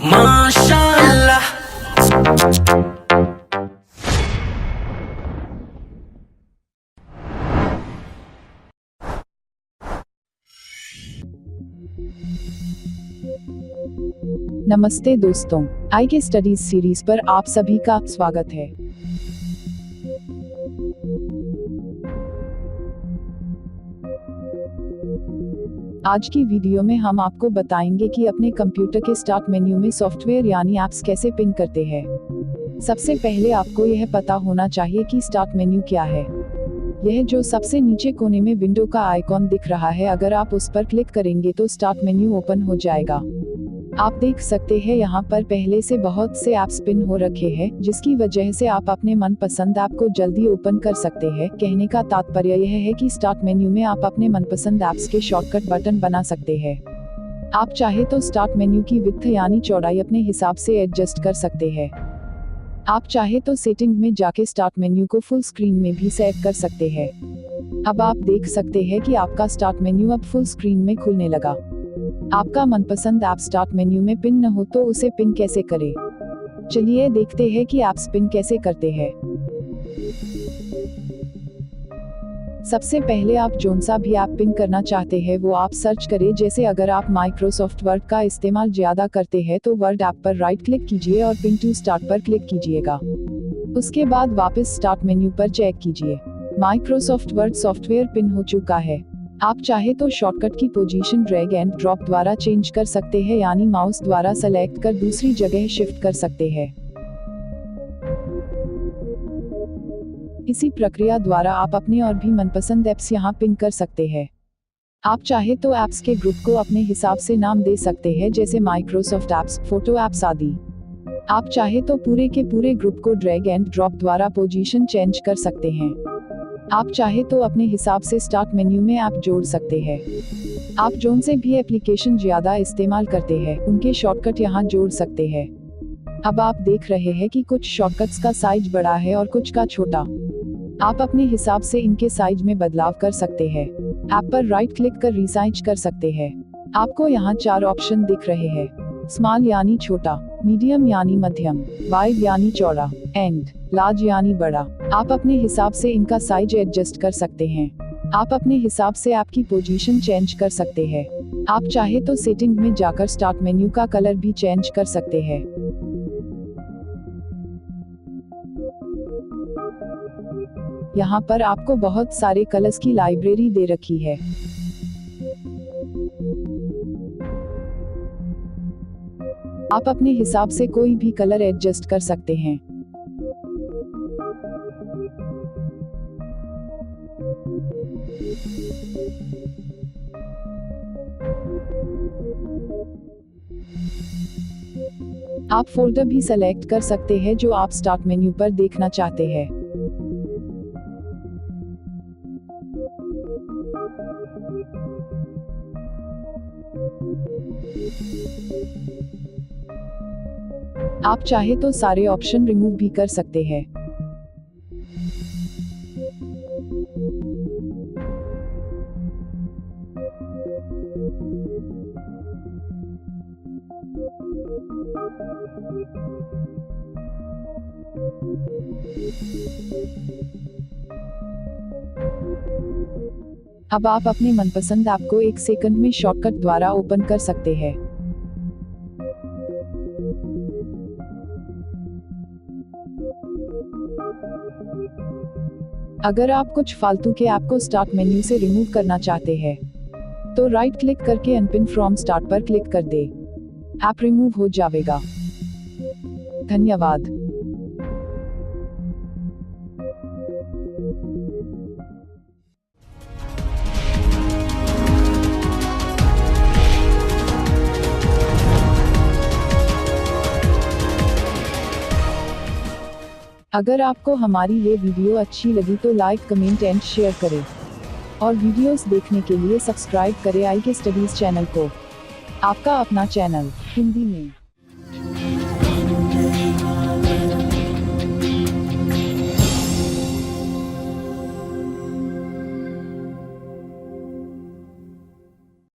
माशाल्लाह। नमस्ते दोस्तों, आई के स्टडीज सीरीज पर आप सभी का स्वागत है। आज की वीडियो में हम आपको बताएंगे कि अपने कंप्यूटर के स्टार्ट मेन्यू में सॉफ्टवेयर यानी ऐप्स कैसे पिन करते हैं। सबसे पहले आपको यह पता होना चाहिए कि स्टार्ट मेन्यू क्या है। यह जो सबसे नीचे कोने में विंडो का आइकॉन दिख रहा है, अगर आप उस पर क्लिक करेंगे तो स्टार्ट मेन्यू ओपन हो जाएगा। आप देख सकते हैं यहाँ पर पहले से बहुत से ऐप्स पिन हो रखे हैं, जिसकी वजह से आप अपने मनपसंद ऐप को जल्दी ओपन कर सकते हैं। कहने का तात्पर्य यह है कि स्टार्ट मेन्यू में आप अपने मनपसंद ऐप्स के शॉर्टकट बटन बना सकते हैं। आप चाहे तो स्टार्ट मेन्यू की विड्थ यानी चौड़ाई अपने हिसाब से एडजस्ट कर सकते हैं। आप चाहे तो सेटिंग में जाके स्टार्ट मेन्यू को फुल स्क्रीन में भी सेट कर सकते हैं। अब आप देख सकते हैं कि आपका स्टार्ट मेन्यू अब फुल स्क्रीन में खुलने लगा। आपका मनपसंद ऐप स्टार्ट मेन्यू में पिन न हो तो उसे पिन कैसे करें? चलिए देखते हैं कि ऐप्स पिन कैसे करते हैं। सबसे पहले आप जोन सा भी ऐप पिन करना चाहते हैं वो आप सर्च करें। जैसे अगर आप माइक्रोसॉफ्ट वर्ड का इस्तेमाल ज्यादा करते हैं तो वर्ड ऐप पर राइट क्लिक कीजिए और पिन टू स्टार्ट पर क्लिक कीजिएगा। उसके बाद वापस स्टार्ट मेन्यू पर चेक कीजिए। माइक्रोसॉफ्ट वर्ड सॉफ्टवेयर पिन हो चुका है। आप चाहे तो शॉर्टकट की पोजीशन ड्रैग एंड ड्रॉप द्वारा चेंज कर सकते हैं, यानी माउस द्वारा सेलेक्ट कर दूसरी जगह शिफ्ट कर सकते हैं। इसी प्रक्रिया द्वारा आप अपने और भी मनपसंद ऐप्स यहाँ पिन कर सकते हैं। आप चाहे तो ऐप्स के ग्रुप को अपने हिसाब से नाम दे सकते हैं, जैसे माइक्रोसॉफ्ट ऐप्स, फोटो ऐप्स आदि। आप चाहे तो पूरे के पूरे ग्रुप को ड्रैग एंड ड्रॉप द्वारा पोजीशन चेंज कर सकते हैं। आप चाहे तो अपने हिसाब से स्टार्ट मेन्यू में ऐप जोड़ सकते हैं। आप जोन से भी एप्लीकेशन ज्यादा इस्तेमाल करते हैं, उनके शॉर्टकट यहाँ जोड़ सकते हैं। अब आप देख रहे हैं कि कुछ शॉर्टकट्स का साइज बड़ा है और कुछ का छोटा। आप अपने हिसाब से इनके साइज में बदलाव कर सकते हैं। ऐप पर राइट क्लिक कर रिसाइज कर सकते हैं। आपको यहाँ 4 ऑप्शन दिख रहे हैं। स्मॉल यानी छोटा, मीडियम यानी मध्यम, वाइड यानी चौड़ा, एंड लार्ज यानी बड़ा। आप अपने हिसाब से इनका साइज एडजस्ट कर सकते हैं। आप अपने हिसाब से ऐप की पोजीशन चेंज कर सकते हैं। आप चाहे तो सेटिंग में जाकर स्टार्ट मेन्यू का कलर भी चेंज कर सकते हैं। यहाँ पर आपको बहुत सारे कलर्स की लाइब्रेरी दे रखी है। आप अपने हिसाब से कोई भी कलर एडजस्ट कर सकते हैं। आप फोल्डर भी सेलेक्ट कर सकते हैं जो आप स्टार्ट मेन्यू पर देखना चाहते हैं। आप चाहे तो सारे ऑप्शन रिमूव भी कर सकते हैं। अब आप अपने मनपसंद ऐप को 1 सेकंड में शॉर्टकट द्वारा ओपन कर सकते हैं। अगर आप कुछ फालतू के ऐप को स्टार्ट मेन्यू से रिमूव करना चाहते हैं तो राइट क्लिक करके अनपिन फ्रॉम स्टार्ट पर क्लिक कर दे। ऐप रिमूव हो जाएगा। धन्यवाद। अगर आपको हमारी ये वीडियो अच्छी लगी तो लाइक, कमेंट एंड शेयर करें और वीडियोस देखने के लिए सब्सक्राइब करें आई के स्टडीज चैनल को। आपका अपना चैनल हिंदी में।